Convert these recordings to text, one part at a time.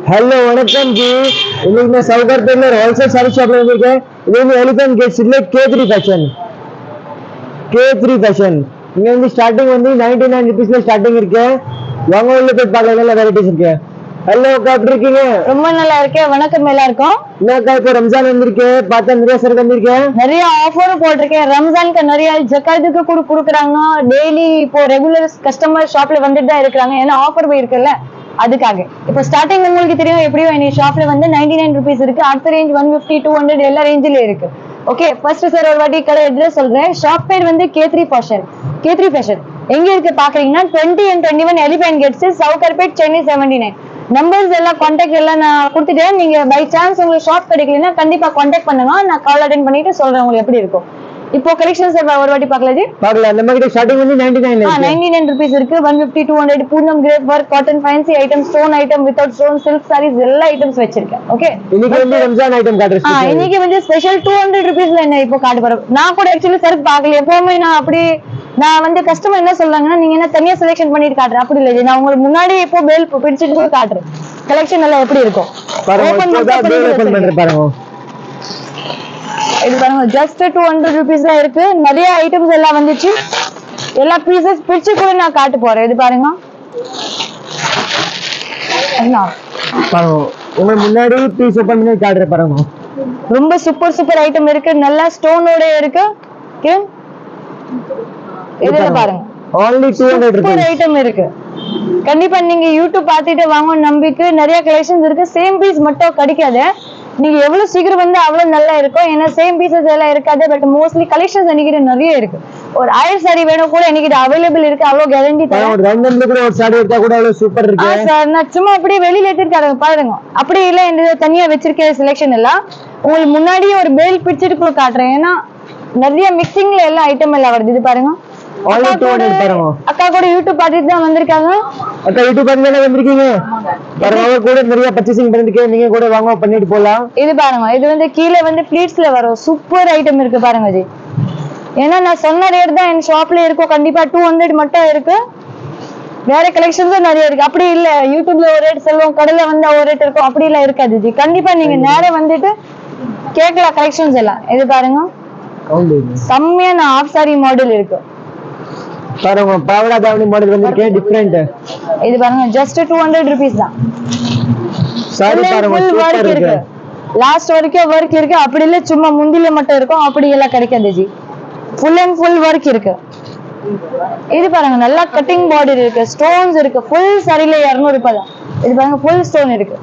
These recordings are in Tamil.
हेलो वणक्कम जी इन्हें मैं सौगर पे में होलसेल सारी शॉप में मिलके इन्हें एलिफेंट गेट्स इल्ले K3 फैशन இங்க வந்து ஸ்டார்டிங் வந்து 99 ரூபீஸ்ல ஸ்டார்டிங் இருக்கு. வாங்க உள்ள போய் பார்க்கலாம் நல்ல வெரைட்டிஸ் இருக்கு. ஹலோ அக்கா எப்படி இருக்கீங்க? ரொம்ப நல்லா இருக்கேன். வணக்கம் எல்லாருக்கும். என்னக்கா இப்போ ரம்ஜான் வந்திருக்கு பார்த்தா நிறைய சரக்கு வந்திருக்கு. நிறைய ஆஃபரும் போட்டிருக்கேன். ரம்ஜானுக்கு நிறைய ஜக்காத்துக்கு கூட கொடுக்குறாங்க. டெய்லி இப்போ ரெகுலர் கஸ்டமர் ஷாப்ல வந்துட்டு தான் இருக்காங்க. ஏன்னா ஆஃபர் போய் இருக்குல்ல அதுக்காக. இப்போ ஸ்டார்டிங் உங்களுக்கு தெரியும் எப்படியும் என் ஷாப்ல வந்து 99 ரூபீஸ் இருக்கு. அடுத்த ரேஞ்ச் 150 200 எல்லா ரேஞ்சில இருக்கு. ஓகே ஃபர்ஸ்ட் சார் ஒரு வாட்டி கடை அட்ரஸ் சொல்றேன். ஷாப் பேர் வந்து K3 ஃபேஷன். எங்க இருக்கு பாக்குறீங்கன்னா 20 and 21 elephant gates Sowcarpet Chennai 79. Numbers எல்லாம் கான்டாக்ட் எல்லாம் நான் கொடுத்துட்டேன். நீங்க பை சான்ஸ் உங்களுக்கு ஷாப் கிடைக்கலன்னா கண்டிப்பா கான்டாக்ட் பண்ணுங்க. நான் கால் அட்டென்ட் பண்ணிட்டு சொல்றேன் உங்களுக்கு எப்படி இருக்கும். இப்போ கலெக்ஷன்ஸ் ஒரு வாட்டி பார்க்கலாம் ஜி. பார்க்கலாம். நம்ம கிட்ட ஸ்டார்டிங் வந்து 99 இருக்கு. 99 ரூபீஸ் இருக்கு. 150 200 Poonam crepe work cotton fancy item stone item without stone silk saris எல்லா ஐட்டம்ஸ் வச்சிருக்கேன். ஓகே இன்னைக்கு வந்து ரம்ஜான் ஐட்டம் காட்டுறேன். இன்னைக்கு வந்து ஸ்பெஷல் 200 ரூபீஸ்ல என்ன இப்போ காட்ட போறேன். நான் கூட एक्चुअली சரக்கு பார்க்கல. எப்பவுமே நான் வந்து கஸ்டமர் என்ன சொல்றாங்கன்னா நீங்க என்ன தனியா செலக்ஷன் பண்ணிட்டு காட்டுறேன். அப்படி இல்லை, நான் உங்களுக்கு முன்னாடி இப்போ பேல் பிடிச்சிட்டு போய் காட்டுறேன். கலெக்ஷன் எல்லாம் எப்படி இருக்கும் பாருங்க. இது பாருங்க ஜஸ்ட் 200 ரூபீஸ்ல இருக்கு. நிறைய ஐட்டம்ஸ் எல்லாம் வந்துச்சு. எல்லா பீசஸ் பிரிச்சு கூட நான் காட்ட போறேன். இது பாருங்க உங்க முன்னாடி பீஸ் ஓபன் பண்ணி காட்டுறேன் பாருங்க. ரொம்ப சூப்பர் ஐட்டம் இருக்கு. நல்ல ஸ்டோனோட இருக்கு. இதெல்லாம் பாருங்க only 200 ரூபாய் ஐட்டம் இருக்கு. கண்டிப்பா நீங்க யூடியூப் பார்த்துட்டு வாங்க. நம்பிக்கை நிறைய கலெக்ஷன்ஸ் இருக்கு. சேம் பீஸ் மட்டும் கிடைக்காது. நீங்க எவ்வளவு சீக்கிரம் வந்து அவ்வளவு நல்லா இருக்கும். ஏன்னா சேம் பீசஸ் எல்லாம் இருக்காது. பட் மோஸ்ட்லி கலெக்ஷன்ஸ் என்கிட்ட நிறைய இருக்கு. ஒரு 1000 சாரி வேணும் கூட என்கிட்ட அவைலபிள் இருக்கு. அவ்வளவு கேரண்டி தரேன். ஒரு ரேண்டம்ல கூட ஒரு சாரி எடுத்தா கூட அவ்வளவு சூப்பர் இருக்கு. சார் நான் சும்மா அப்படியே வெளியில எடுத்துட்டு பாருங்க. அப்படி இல்ல இந்த தனியா வச்சிருக்க செலக்ஷன் எல்லாம் உங்களுக்கு முன்னாடியே ஒரு பேல் பிடிச்சிட்டு கூட காட்டுறேன். ஏன்னா நிறைய மிக்சிங்ல எல்லா ஐட்டம் எல்லாம் வருது. இது பாருங்க. அக்கா கூட யூடியூப் பார்த்துட்டு தான் வந்திருக்காங்க. அக்கா யூடியூப் பார்த்து வந்திருக்கீங்க பாருங்க. கூட நிறைய பர்ச்சேசிங் பண்ணிருக்கேன். நீங்க கூட வாங்க பண்ணிட்டு போலாம். இது பாருங்க. இது வந்து கீழே வந்து ப்ளீட்ஸ்ல வரும். சூப்பர் ஐட்டம் இருக்கு பாருங்க ஜி. ஏன்னா நான் சொன்ன ரேட் தான் என் ஷாப்ல இருக்கும். கண்டிப்பா 200 மட்டும் இருக்கு. வேற கலெக்ஷன்ஸும் நிறைய இருக்கு. அப்படி இல்ல யூடியூப்ல ஒரு ரேட் சொல்லுவோம், கடையில வந்து ஒரு ரேட் இருக்கும். அப்படி எல்லாம் இருக்காது ஜி. கண்டிப்பா நீங்க நேரம் வந்துட்டு கேட்கலாம் கலெக்ஷன்ஸ் எல்லாம். இது பாருங்க செம்மையான ஆஃப் சாரி மாடல் இருக்கு பாருங்க. பாவடா தாவணி மாடல் வந்திருக்கு டிஃபரண்ட். இது பாருங்க ஜஸ்ட் 200 ரூபீஸ் தான். சாரி பாருங்க சூப்பர் இருக்கு. லாஸ்ட் வரைக்கும் வர்க் இருக்கு. அப்படி இல்ல சும்மா முந்தில மட்டும் இருக்கும். அப்படி எல்லாம் கிடைக்காது G. Full and full work இருக்கு. இது பாருங்க நல்லா கட்டிங் பார்டர் இருக்கு. ஸ்டோன்ஸ் இருக்கு. ஃபுல் சாரில 200 ரூபாய் தான். இது பாருங்க ஃபுல் ஸ்டோன் இருக்கு.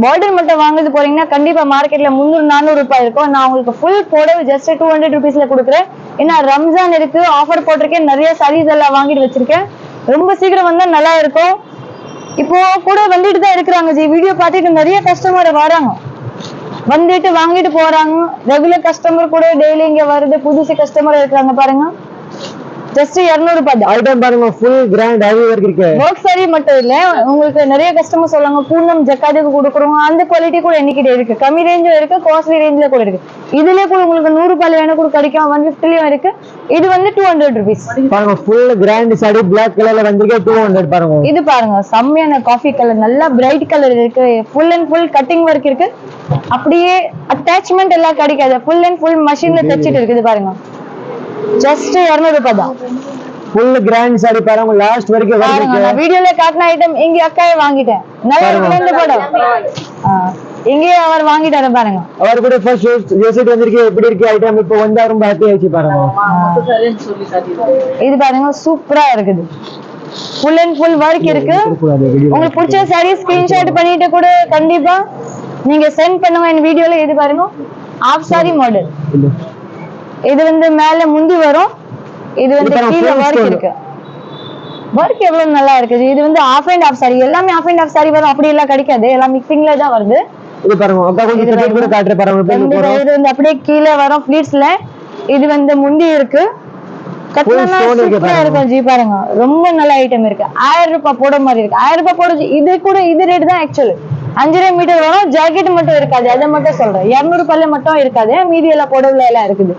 பார்டர் மட்டும் வாங்குறது போறீங்கன்னா கண்டிப்பா மார்க்கெட்ல 300 400 ரூபாய் இருக்கும். நான் உங்களுக்கு ஃபுல் புடவை ஜஸ்ட் 200 ரூபீஸ்ல கொடுக்குறேன். ஏன்னா ரம்ஜான் இருக்கு, ஆஃபர் போட்டிருக்கேன். நிறைய சாரீஸ் எல்லாம் வாங்கிட்டு வச்சிருக்கேன். ரொம்ப சீக்கிரம் வந்தா நல்லா இருக்கும். இப்போ கூட வந்துட்டு தான் இருக்கிறாங்க ஜி. வீடியோ பார்த்துட்டு நிறைய கஸ்டமர் வராங்க, வந்துட்டு வாங்கிட்டு போறாங்க. ரெகுலர் கஸ்டமர் கூட டெய்லி இங்க வருது. புதுசு கஸ்டமர் இருக்காங்க பாருங்க. ஜஸ்ட் 200 ரூபாய் தான். ஐட்டம் பாருங்க ஃபுல் கிராண்ட் ஹெவி வர்க் இருக்கு. வர்க் சாரி மட்டும் இல்ல, உங்களுக்கு நிறைய கஸ்டமர் சொல்றாங்க பூனம் ஜக்காதுக்கு கொடுக்குறோம். அந்த குவாலிட்டி கூட என்கிட்ட இருக்கு. கம்மி ரேஞ்சும் இருக்கு, காஸ்ட்லி ரேஞ்சில கூட இருக்கு. இதுலயே கூட உங்களுக்கு 100 ரூபாய் வேணும் கூட கிடைக்கும். 150லயும் இருக்கு. இது வந்து 200 ரூபீஸ். பாருங்க ஃபுல் கிராண்ட் சாரி பிளாக் கலர்ல வந்திருக்கு 200 பாருங்க. இது பாருங்க செம்மையான காஃபி கலர், நல்லா பிரைட் கலர் இருக்கு. Full and full cutting work இருக்கு. அப்படியே அட்டாச்மெண்ட் எல்லாம் கிடைக்காது. ஃபுல் அண்ட் ஃபுல் மெஷின்ல தச்சிட்டு இருக்குது பாருங்க. ஜஸ்ட் 200 ரூபாய் தான். ஃபுல் கிராண்ட் சாரி பாருங்க. லாஸ்ட் வரைக்கும் பாருங்க. நான் வீடியோல காட்டின ஐட்டம் இங்க அக்காயே வாங்கிட்டேன். நல்லா இருக்கு படம். இங்கே அவர் வாங்கிட்டாரு பாருங்க. அவர் கூட ஃபர்ஸ்ட் விசிட் வந்திருக்கு. எப்படி இருக்கு ஐட்டம் இப்போ வந்தா ரொம்ப ஹாப்பி ஆயிச்சு பாருங்க. இது பாருங்க சூப்பரா இருக்குது. ஃபுல் அண்ட் ஃபுல் வர்க் இருக்கு. உங்களுக்கு பிடிச்ச சாரி ஸ்கிரீன்ஷாட் பண்ணிட்டு கூட கண்டிப்பா நீங்க சென்ட் பண்ணுங்க என் வீடியோல. இது பாருங்க ஆஃப் சாரி மாடல். இது வந்து மேல முந்தி வரும். இது வந்து கீழே வர்க் இருக்கு. வர்க் எவ்வளவு நல்லா இருக்குது. இது வந்து ஆஃப் அண்ட் ஆஃப் சாரி. எல்லாமே ஆஃப் அண்ட் ஆஃப் சாரி வரும். அப்படி எல்லாம் கிடைக்காது. எல்லாம் மிக்சிங்ல தான் வருது. இது பாருங்க அக்கா கொஞ்சம் கட் கூட காட்ற பாருங்க. இது வந்து அப்படியே கீழே வரும் ப்ளீட்ஸ்ல. இது வந்து முந்தி இருக்கு. கட்டனா சூப்பரா இருக்கும் ஜி. பாருங்க ரொம்ப நல்ல ஐட்டம் இருக்கு. 1000 ரூபாய் போட மாதிரி இருக்கு. 1000 ரூபாய் போட. இது கூட இது ரேட் தான் ஆக்சுவலி. 5.5 மீட்டர் வரும். ஜாக்கெட் மட்டும் இருக்காது. அதை மட்டும் சொல்றேன். 200 ரூபாய்ல மட்டும் இருக்காது. மீதி எல்லாம் போடவுல எல்லாம் இருக்குது.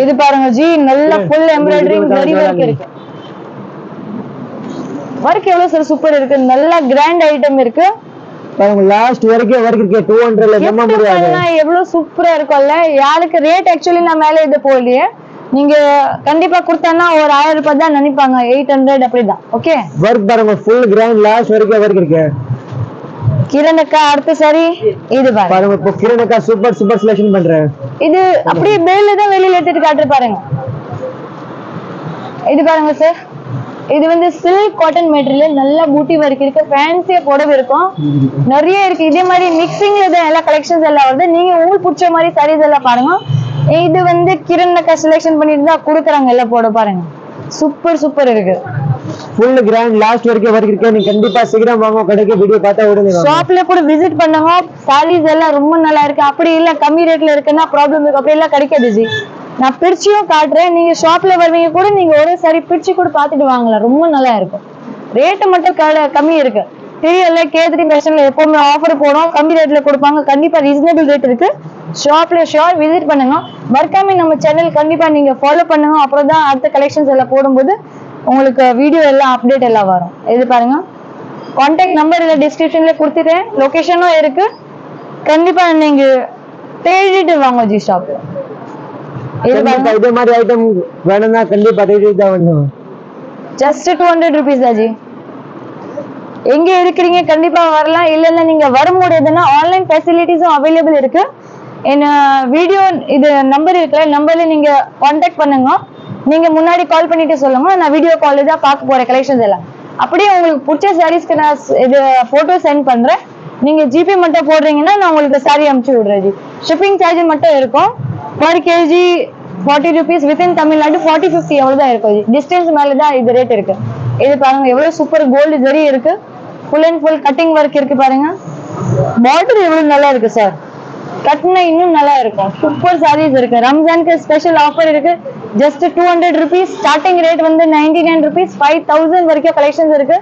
இது பாருங்க ஜி நல்ல ஃபுல் எம்ப்ராய்டரி ஜரி வர்க் இருக்கு. ஒர்க் எவ்வளவு சார் சூப்பர் இருக்கு, நல்ல கிராண்ட் ஐட்டம் இருக்கு பாருங்க. லாஸ்ட் வரைக்கும் ஒர்க் இருக்கு. 200ல நம்ம முடியாது. எவ்வளவு சூப்பரா இருக்கும்ல. யாருக்கு ரேட் ஆக்சுவலி நான் மேல இது போடலையே, நீங்க கண்டிப்பா கொடுத்தா ஒரு 1000 ரூபாய் தான் நினைப்பாங்க, 800 அப்படிதான். ஓகே ஒர்க் பாருங்க ஃபுல் கிராண்ட் லாஸ்ட் வரைக்கும் ஒர்க் இருக்கு. கிரண் அக்கா அடுத்து சரி இது பாருங்க. இப்போ கிரண் அக்கா சூப்பர் சூப்பர் செலக்ஷன் பண்றேன். இது அப்படியே பேல்ல தான் வெளியில எடுத்துட்டு காட்டுற பாருங்க. இது பாருங்க சார், இது வந்து சில்க் காட்டன் மெட்டீரியல், நல்ல பூட்டி ஒர்க் இருக்கு, ஃபேன்சியா புடவை இருக்கும், நிறைய இருக்கு. இதே மாதிரி மிக்சிங்ல தான் எல்லா கலெக்ஷன்ஸ் எல்லாம் வருது. நீங்க உங்களுக்கு பிடிச்ச மாதிரி சாரீஸ் எல்லாம் பாருங்க. இது வந்து கிரண் அக்கா செலக்ஷன் பண்ணிட்டு தான் கொடுக்குறாங்க எல்லாம் போட பாருங்க. சூப்பர் சூப்பர் இருக்கு. ஃபுல் கிராண்ட் லாஸ்ட் வரைக்கும் ஒர்க் இருக்கு. நீங்க கண்டிப்பா சீக்கிரம் வாங்க, கடைக்கு வீடியோ பார்த்தா உடனே வாங்க. ஷாப்ல கூட விசிட் பண்ணுங்க. சாரீஸ் எல்லாம் ரொம்ப நல்லா இருக்கு. அப்படி இல்ல கம்மி ரேட்ல இருக்குன்னா ப்ராப்ளம் இருக்கு, அப்படி எல்லாம் கிடைக்காது ஜி. நான் பிரிச்சியும் காட்டுறேன். நீங்க ஷாப்ல வருவீங்க கூட, நீங்க ஒரே சாரி பிரிச்சு கூட பாத்துட்டு வாங்கலாம், ரொம்ப நல்லா இருக்கும். ரேட்டு மட்டும் கம்மி இருக்கு. தெரியல கேத்ரி ஃபேஷன்ல எப்பவுமே ஆஃபர் போடும், கம்மி ரேட்ல கொடுப்பாங்க. கண்டிப்பா ரீசனபிள் ரேட் இருக்கு. ஷாப்ல ஷோர் விசிட் பண்ணுங்க. மறக்காம நம்ம சேனல் கண்டிப்பா நீங்க ஃபாலோ பண்ணுங்க. அப்புறம் தான் அடுத்த கலெக்ஷன்ஸ் எல்லாம் போடும்போது உங்களுக்கு வீடியோ எல்லாம் அப்டேட் எல்லாம் வரும். இது பாருங்க, கான்டாக்ட் நம்பர் இல்ல டிஸ்கிரிப்ஷன்ல கொடுத்துட்டேன், லொகேஷனும் இருக்கு. கண்டிப்பா நீங்க தேடிட்டு வாங்க ஜி ஷாப்ல. இது பாருங்க, இதே மாதிரி ஐட்டம் வேணும்னா கண்டிப்பா தேடிட்டு தான் வரணும். ஜஸ்ட் 200 rupees தான் ஜி. எங்க இருக்கிறீங்க கண்டிப்பா வரலாம். இல்ல நீங்க வர முடியாதுன்னா ஆன்லைன் ஃபெசிலிட்டிஸும் அவைலபிள் இருக்கு. என்ன வீடியோ இது நம்பர் இருக்குல்ல, நம்பர்ல நீங்க கான்டாக்ட் பண்ணுங்க. நீங்க முன்னாடி கால் பண்ணிட்டு சொல்லுங்க, நான் வீடியோ கால் தான் பார்க்க போறேன் கலெக்ஷன்ஸ் எல்லாம். அப்படியே உங்களுக்கு பிடிச்ச சாரீஸ்க்கு நான் இது போட்டோ சென்ட் பண்றேன். நீங்க ஜிபே மட்டும் போடுறீங்கன்னா நான் உங்களுக்கு சாரி அனுப்பிச்சு விடுறேன் ஜி. ஷிப்பிங் சார்ஜ் மட்டும் இருக்கும். Per KG 40 rupees. Within Tamil Nadu 40-50 எவ்வளவுதான் இருக்கும் ஜி. டிஸ்டன்ஸ் மேலதான் இது ரேட் இருக்கு. இது பாருங்க எவ்வளவு சூப்பர் கோல்டு ஜரி இருக்கு. Full and full cutting work இருக்கு பாருங்க. பார்டர் எவ்வளவு நல்லா இருக்கு சார், கட்டினா இன்னும் நல்லா இருக்கும். சூப்பர் சாரீஸ் இருக்கு. ரம்ஜானுக்கு ஸ்பெஷல் ஆஃபர் இருக்கு. Just 200 rupees. ஸ்டார்டிங் ரேட் வந்து 99 rupees. 5000 வரைக்கும் கலெக்ஷன்ஸ் இருக்கு.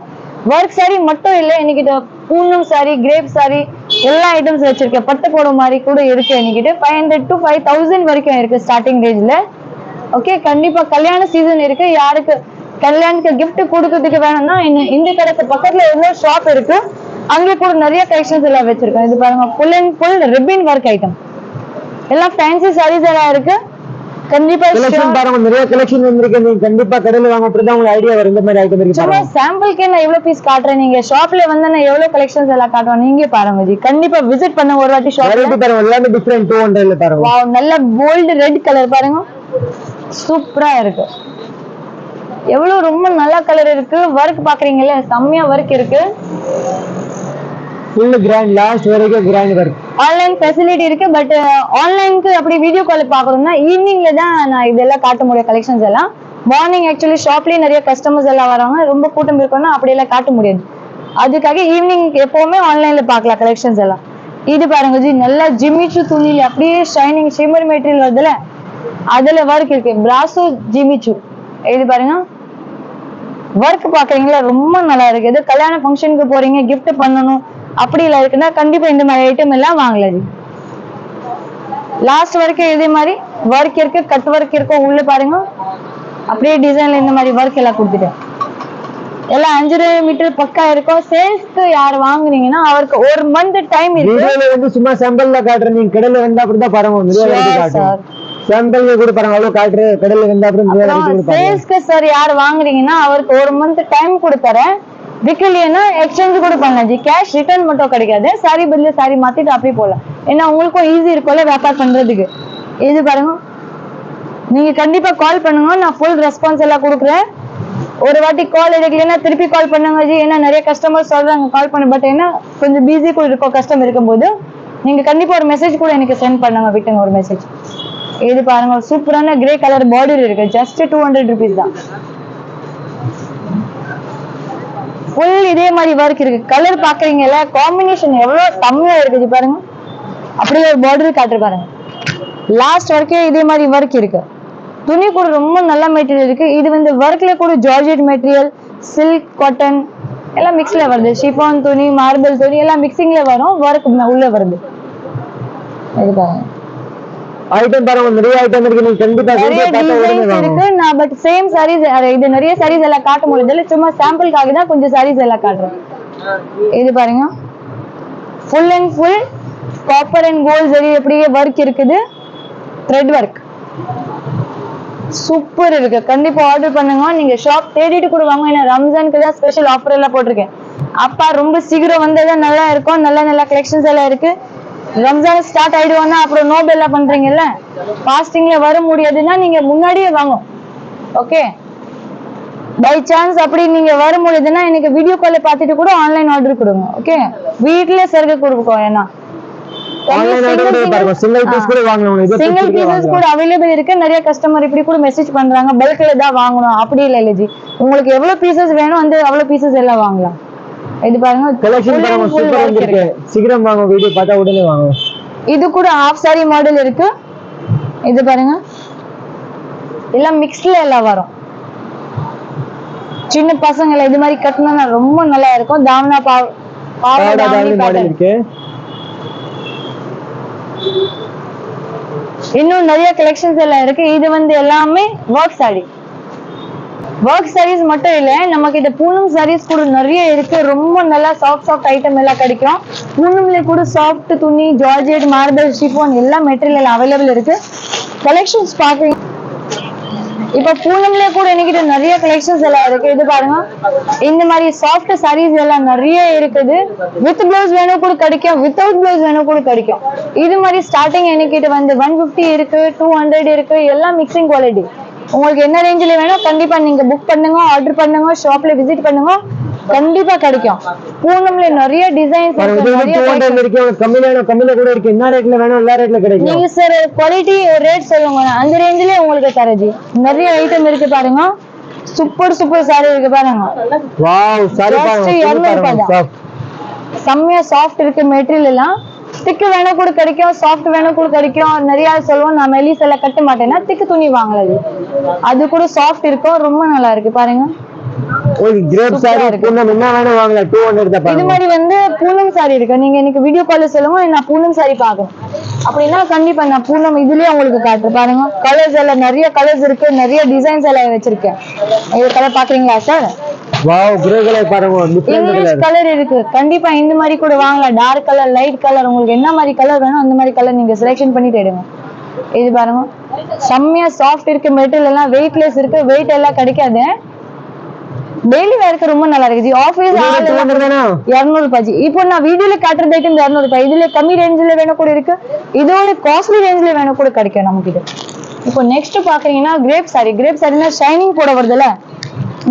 ஒர்க் சாரி மட்டும் இல்ல, என்கிட்ட பூனம் சாரி, கிரேப் சாரி எல்லா ஐட்டம்ஸ் வச்சிருக்கேன். பட்டு போட மாதிரி கூட இருக்கு என்கிட்ட. 500 to 5000 வரைக்கும் இருக்கு ஸ்டார்டிங் ரேஞ்ச்ல. ஓகே கண்டிப்பா கல்யாண சீசன் இருக்கு. யாருக்கு கல்யாணுக்கு கிஃப்ட் கொடுக்கறதுக்கு வேணும்னா இந்த கடைக்கு பக்கத்துல இன்னொரு ஷாப் இருக்கு, அங்கே கூட நிறைய கலெக்ஷன்ஸ் எல்லாம் வச்சிருக்கோம். இது பாருங்க, full and full ribbon work item, எல்லாம் ஃபேன்சி சாரீஸ் எல்லாம் இருக்கு. கண்டிப்பா கலெக்ஷன் பாருங்க, நிறைய கலெக்ஷன் வந்திருக்கு. நீங்க கண்டிப்பா கடையில வாங்க, அப்படிதான் உங்களுக்கு ஐடியா வரும். இந்த மாதிரி ஐட்டம் இருக்கு. சும்மா சாம்பிளுக்கே நான் எவ்வளவு பீஸ் காட்டுறேன். நீங்க ஷாப்ல வந்து நான் எவ்வளவு கலெக்ஷன்ஸ் எல்லாம் காட்டுவேன், நீங்க பாருங்க ஜி. கண்டிப்பா விசிட் பண்ண ஒரு வாட்டி ஷாப்ல. பாருங்க எல்லாமே டிஃபரெண்ட். 200ல பாருங்க. வாவ், நல்ல கோல்ட் ரெட் கலர் பாருங்க, சூப்பரா இருக்கு. எவ்வளவு ரொம்ப நல்ல கலர் இருக்கு. ஒர்க் பாக்குறீங்கல்ல, செம்மையா ஒர்க் இருக்கு. ஃபுல் கிராண்ட் லாஸ்ட் வரைக்கும் கிராண்ட் ஒர்க். ஆன்லைன் ஃபெசிலிட்டி இருக்கு. பட் ஆன்லைனுக்கு அப்படி வீடியோ கால் பாக்குறோம்னா ஈவினிங்ல தான் நான் இதெல்லாம் காட்ட முடியும் கலெக்ஷன்ஸ் எல்லாம். மார்னிங் ஆக்சுவலி ஷாப்லயே நிறைய கஸ்டமர்ஸ் எல்லாம் வராங்க, ரொம்ப கூட்டம் இருக்குன்னா அப்படி எல்லாம் காட்ட முடியாது. அதுக்காக ஈவினிங் எப்பவுமே ஆன்லைன்ல பாக்கலாம் கலெக்ஷன்ஸ் எல்லாம். இது பாருங்க ஜி, நல்லா ஜிமிச்சு துணியில அப்படியே ஷைனிங் ஷிம்மர் மெட்டீரியல் வருதுல, அதுல ஒர்க் இருக்கு. பிராசோ ஜிமிச்சு. இது பாருங்க, ஒர்க் பாக்குறீங்களா, ரொம்ப நல்லா இருக்கு. இது கல்யாண ஃபங்க்ஷனுக்கு போறீங்க, கிஃப்ட் பண்ணணும் அப்படி எல்லாம் இருக்குன்னா கண்டிப்பா இந்த மாதிரி ஐட்டம் எல்லாம் வாங்கலாம் ஜி. லாஸ்ட் வரைக்கும் இதே மாதிரி ஒர்க் இருக்கு, கட் ஒர்க் இருக்கும். உள்ள பாருங்க அப்படியே டிசைன்ல இந்த மாதிரி ஒர்க் எல்லாம் கொடுத்துட்டேன். எல்லாம் 5 மீட்டர் பக்கா இருக்கும். சேல்ஸ்க்கு யார் வாங்குறீங்கன்னா அவருக்கு 1 month டைம் இருக்கு. வீடியோல வந்து சும்மா சாம்பிள்ல காட்டுறேன், நீங்க கடையில வந்தா அப்படிதான் பாருங்க. சாம்பிள் கூட பாருங்க, அவ்வளவு காட்டுற கடையில வந்தா அப்படி. சேல்ஸ்க்கு சார் யார் வாங்குறீங்கன்னா அவருக்கு 1 month டைம் கொடுத்துறேன். விக்கலைன்னா எக்ஸ்சேஞ்ச் கூட பண்ணலாம் ஜி. கேஷ் ரிட்டர்ன் மட்டும் கிடைக்காது. சாரி பதில சாரி மாத்திட்டு அப்படியே போகலாம். ஏன்னா உங்களுக்கும் ஈஸி இருக்கும்ல வியாபாரம் பண்றதுக்கு. இது பாருங்க, நீங்க கண்டிப்பா கால் பண்ணுங்க, நான் ஃபுல் ரெஸ்பான்ஸ் எல்லாம் கொடுக்குறேன். ஒரு வாட்டி கால் எடுக்கலன்னா திருப்பி கால் பண்ணுங்க ஜி. ஏன்னா நிறைய கஸ்டமர் சொல்றாங்க கால் பண்ண, பட் ஏன்னா கொஞ்சம் பிஸி கூட இருக்கும் கஸ்டமர் இருக்கும்போது. நீங்க கண்டிப்பா ஒரு மெசேஜ் கூட எனக்கு சென்ட் பண்ணுங்க, விட்டுங்க ஒரு மெசேஜ். இது பாருங்க, சூப்பரான கிரே கலர் பார்டர் இருக்கு. ஜஸ்ட் 200 rupees தான். ஃபுல் இதே மாதிரி ஒர்க் இருக்கு. கலர் பாக்குறீங்கல்ல, காம்பினேஷன் எவ்வளவு செம்மையா இருக்குது பாருங்க. அப்படியே ஒரு பார்டர் காட்டுற பாருங்க. லாஸ்ட் வரைக்கும் இதே மாதிரி ஒர்க் இருக்கு. துணி கூட ரொம்ப நல்ல மெட்டீரியல் இருக்கு. இது வந்து ஒர்க்ல கூட ஜார்ஜெட் மெட்டீரியல், சில்க், காட்டன் எல்லாம் மிக்ஸ்ல வருது. ஷிஃபான் துணி, மார்பிள் துணி எல்லாம் மிக்சிங்ல வரும். ஒர்க் உள்ள வருது. இது பாருங்க, ஐட்டம் பாருங்க, நிறைய ஐட்டம் இருக்கு. நீங்க கண்டிப்பா நிறைய வீடியோ பார்த்தா உடனே டிசைன்ஸ் வாங்க. இருக்கு. நான் பட் சேம் சாரீஸ் இது நிறைய சாரீஸ் எல்லாம் காட்ட முடியல, சும்மா சாம்பிளுக்காக தான் கொஞ்சம் சாரீஸ் எல்லாம் காட்டுறேன். இது பாருங்க, full and full copper and gold zari எப்படியே ஒர்க் இருக்குது, த்ரெட் ஒர்க் சூப்பர் இருக்கு. கண்டிப்பா ஆர்டர் பண்ணுங்க. நீங்க ஷாப் தேடிட்டு கூட வாங்க, ஏன்னா ரம்ஜானுக்கு தான் ஸ்பெஷல் ஆஃபர் எல்லாம் போட்டிருக்கேன். அப்பா ரொம்ப சீக்கிரம் வந்ததான் நல்லா இருக்கும். நல்ல நல்ல கலெக்ஷன்ஸ் எல்லாம் இருக்கு. ரம்ஜான் ஸ்டார்ட் ஆயிடுவாங்கன்னா அப்புறம் நோபல் எல்லாம் பண்றீங்கல்ல, ஃபாஸ்டிங்ல வர முடியாதுன்னா நீங்க முன்னாடியே வாங்க. ஓகே, பை சான்ஸ் அப்படி நீங்க வர முடியுதுன்னா எனக்கு வீடியோ கால்ல பார்த்துட்டு கூட ஆன்லைன் ஆர்டர் கொடுங்க. ஓகே, வீட்ல சர்க்க கொடுப்போம். ஏன்னா சிங்கிள் பீசஸ் கூட அவைலபிள் இருக்கு. நிறைய கஸ்டமர் இப்படி கூட மெசேஜ் பண்றாங்க, பல்க்ல தான் வாங்கணும் அப்படி இல்ல இல்ல ஜி, உங்களுக்கு எவ்வளவு பீசஸ் வேணும் அந்த அவ்வளவு பீசஸ் எல்லாம் வாங்கலாம். இது பாருங்க, கலெக்ஷன் பாருங்க, சூப்பரா இருக்கு. சீக்கிரம் வாங்க, வீடியோ பார்த்தா உடனே வாங்க. இது கூட ஹாஃப் சாரி மாடல் இருக்கு. இது பாருங்க, எல்லாம் மிக்ஸ்ல எல்லாம் வரும். சின்ன பசங்களை இது மாதிரி கட்டினா ரொம்ப நல்லா இருக்கும். தாவனா பாவாடை மாடல் இருக்கு. இன்னும் நிறைய கலெக்ஷன்ஸ் எல்லாம் இருக்கு. இது வந்து எல்லாமே ஒர்க் சாரி. ஒர்க் சாரீஸ் மட்டும் இல்ல, நமக்கு இது பூனம் சாரீஸ் கூட நிறைய இருக்கு. ரொம்ப நல்லா சாஃப்ட் ஐட்டம் எல்லாம் கிடைக்கும். பூனம்ல கூட சாஃப்ட் துணி, ஜார்ஜெட், மார்பிள், ஷிஃபான் எல்லா மெட்டீரியல் அவைலபிள் இருக்கு. கலெக்ஷன்ஸ் பாக்குறீங்க, இப்ப பூனம்ல கூட என்கிட்ட நிறைய கலெக்ஷன்ஸ் எல்லாம் இருக்கு. இது பாருங்க, இந்த மாதிரி சாஃப்ட் சாரீஸ் எல்லாம் நிறைய இருக்குது. வித் பிளவுஸ் வேணும் கூட கிடைக்கும், வித்தவுட் பிளவுஸ் வேணும் கூட கிடைக்கும். இது மாதிரி ஸ்டார்டிங் என்கிட்ட வந்து 150 இருக்கு, 200 இருக்கு, எல்லாம் மிக்சிங் குவாலிட்டி. உங்களுக்கு என்ன ரேஞ்சில வேணும் கண்டிப்பா நீங்க புக் பண்ணுங்க, ஆர்டர் பண்ணுங்க, ஷாப்ல விசிட் பண்ணுங்க, கண்டிப்பா கிடைக்கும். பூனம்ல நிறைய டிசைன்ஸ் கம்மியில கூட இருக்கு. என்ன ரேட்ல வேணும் எல்லா ரேட்ல கிடைக்கும். நீங்க சார் குவாலிட்டி ரேட் சொல்லுங்க, அந்த ரேஞ்சிலே உங்களுக்கு தரது. நிறைய ஐட்டம் இருக்கு பாருங்க, சூப்பர் சாரி இருக்கு பாருங்க. வாவ், சாரி பாருங்க, செம்மையா சாஃப்ட் இருக்கு. மெட்டீரியல் எல்லாம் திக்கு வேணும் கூட கிடைக்கும், சாஃப்ட் வேணும் கூட கிடைக்கும். நிறைய சொல்லுவோம், நான் மெலிஸ் எல்லாம் கட்ட மாட்டேன்னா திக்கு துணி வாங்கலது, அது கூட சாஃப்ட் இருக்கும். ரொம்ப நல்லா இருக்கு பாருங்க. இது மாதிரி வந்து பூனம் சாரி இருக்கு. நீங்க எனக்கு வீடியோ கால்ல சொல்லுங்க, நான் பூனம் சாரி பாக்கணும் அப்படின்னா கண்டிப்பா நான் பூனம் இதுலயே உங்களுக்கு காட்டுறேன். பாருங்க, கலர்ஸ் எல்லாம் நிறைய கலர்ஸ் இருக்கு, நிறைய டிசைன்ஸ் எல்லாம் வச்சிருக்கேன். இது கலர் பாக்குறீங்களா சார்? வாவ், கிரே கலர் பாருங்க, இங்கிலீஷ் கலர் இருக்கு. கண்டிப்பா இந்த மாதிரி கூட வாங்கலாம். டார்க் கலர், லைட் கலர், உங்களுக்கு என்ன மாதிரி கலர் வேணும் அந்த மாதிரி கலர் நீங்க செலக்ஷன் பண்ணிட்டு எடுங்க. இது பாருங்க, செம்மையா சாஃப்ட் இருக்கு. மெட்டீரியல் எல்லாம் வெயிட்லெஸ் இருக்கு, வெயிட் எல்லாம் கிடைக்காது. டெய்லி வேருக்கு ரொம்ப நல்லா இருக்குது. ஆபீஸ் 200 ரூபாய். இப்போ நான் வீடியோல காட்டுறது ஐட்டம் 200 ரூபாய். இதுல கம்மி ரேஞ்சில வேணும் கூட இருக்கு, இதோட காஸ்ட்லி ரேஞ்சில வேணும் கூட கிடைக்கும் நமக்கு இது. இப்போ நெக்ஸ்ட் பாக்குறீங்கன்னா கிரேப் சாரி. கிரேப் சாரினா ஷைனிங் போட வருதுல,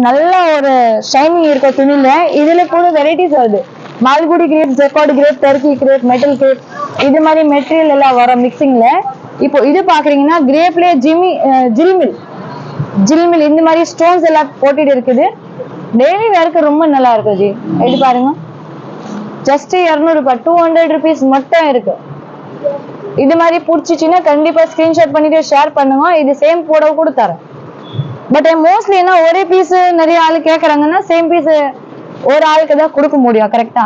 நல்ல ஒரு ஷைனிங் இருக்க துணியில. இதுல கூட வெரைட்டிஸ் வருது. Malgudi crepe, jacquard crepe, turkey crepe, metal crepe, இது மாதிரி மெட்டீரியல் எல்லாம் வரும் மிக்சிங்ல. இப்போ இது பாக்குறீங்கன்னா கிரேப்ல ஜில்மில் இந்த மாதிரி ஸ்டோன்ஸ் எல்லாம் போட்டுட்டு இருக்குது. டெய்லி வேருக்கு ரொம்ப நல்லா இருக்கு ஜி. இது பாருங்க, ஜஸ்ட் 200 ரூபாய், 200 rupees மட்டும் இருக்கு. இது மாதிரி பிடிச்சிச்சுன்னா கண்டிப்பா ஸ்கிரீன்ஷாட் பண்ணிட்டு ஷேர் பண்ணுங்க. இது சேம் போட கூட தரேன். பட் மோஸ்ட்லி என்ன ஒரே பீஸ் நிறைய ஆளு கேக்குறாங்கன்னா சேம் பீஸ் ஒரு ஆளுக்கு தான் கொடுக்க முடியும். கரெக்டா?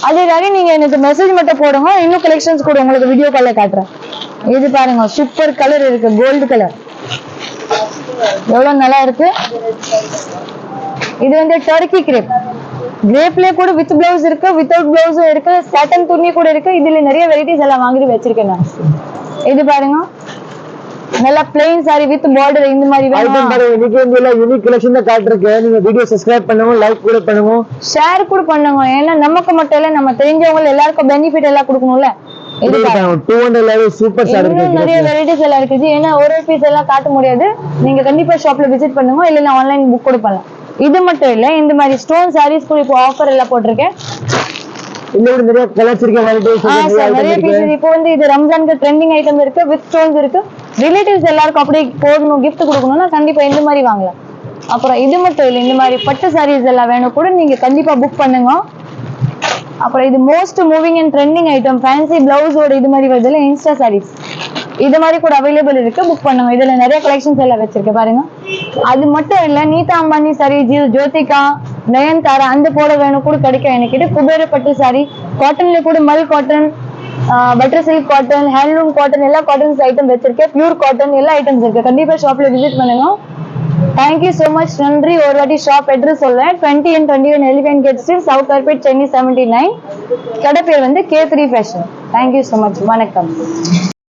அதேதாரி நீங்க எனக்கு மெசேஜ் மட்டும் போடுங்க, இன்னும் கலெக்ஷன்ஸ் கூட உங்களுக்கு வீடியோ கால்ல காட்டுறேன். இது பாருங்க, சூப்பர் கலர் இருக்கு, கோல்டு கலர், எவ்வளவு நல்லா இருக்கு. இது வந்து டர்க்கி கிரேப். கிரேப்ல கூட வித் பிளவுஸ் இருக்கு, வித்தவுட் பிளவுஸும் இருக்கு, சாட்டன் துணி கூட இருக்கு. இதுல நிறைய வெரைட்டிஸ் எல்லாம் வாங்கி வச்சிருக்கேன் நான். இது பாருங்க, நல்லா பிளைன் சாரி வித் பார்டர் இந்த மாதிரி வேணும். இன்னைக்கு வந்து யூனிக் கலெக்ஷன் தான் காட்டிருக்கேன். நீங்க வீடியோ சப்ஸ்கிரைப் பண்ணுங்க, லைக் கூட பண்ணுங்க, ஷேர் கூட பண்ணுங்க. ஏன்னா நமக்கு மட்டும் இல்ல, நம்ம தெரிஞ்சவங்க எல்லாருக்கும் பெனிஃபிட் எல்லாம் கொடுக்கணும்ல. இது 200 சூப்பர் சாரி இருக்கு, நிறைய வெரைட்டிஸ் எல்லாம் இருக்குது. ஏன்னா ஒரு பீஸ் எல்லாம் காட்ட முடியாது. நீங்க கண்டிப்பா ஷாப்ல விசிட் பண்ணுங்க, இல்ல ஆன்லைன் புக் கூட பண்ணலாம். இது மட்டும் இல்ல, இந்த மாதிரி ஸ்டோன் சாரீஸ் கூட இப்போ ஆஃபர் எல்லாம் போட்டிருக்கேன். இன்னும் நிறைய கலர்ஸ் இருக்கு, நிறைய பீஸ். இப்போ வந்து இது ரம்ஜானுக்கு ட்ரெண்டிங் ஐட்டம் இருக்கு, வித் ஸ்டோன்ஸ் இருக்கு. ரிலேட்டிவ்ஸ் எல்லாருக்கும் அப்படியே போகணும், கிஃப்ட் கொடுக்கணும்னா கண்டிப்பா இந்த மாதிரி வாங்கலாம். அப்புறம் இது மட்டும் இல்லை, இந்த மாதிரி பட்டு சாரீஸ் எல்லாம் வேணும் கூட நீங்க கண்டிப்பா புக் பண்ணுங்க. அப்புறம் இது most moving and trending item, fancy பிளவுஸோட இது மாதிரி வருதுல இன்ஸ்டா சாரீஸ், இது மாதிரி கூட அவைலபிள் இருக்கு, புக் பண்ணுங்க. இதுல நிறைய கலெக்ஷன்ஸ் எல்லாம் வச்சிருக்கேன் பாருங்க. அது மட்டும் இல்ல, நீதா அம்பானி சாரி, ஜோதிகா, நயன்தாரா அந்த போட வேணும் கூட கிடைக்கும். எனக்கு குபேர பட்டு சாரி, காட்டன்ல கூட mul cotton, butter silk cotton, handloom cotton, எல்லா காட்டன்ஸ் ஐட்டம் வச்சிருக்கேன். பியூர் காட்டன் எல்லா ஐட்டம்ஸ் இருக்கு. கண்டிப்பா ஷாப்ல விசிட் பண்ணுங்க. Thank you so much. நன்றி. ஒரு வாட்டி ஷாப் அட்ரஸ் சொல்றேன். 20 and 21 elephant gate street, Sowcarpet, Chennai 79. கடை பேர் வந்து K3 fashion. Thank you so much. வணக்கம்.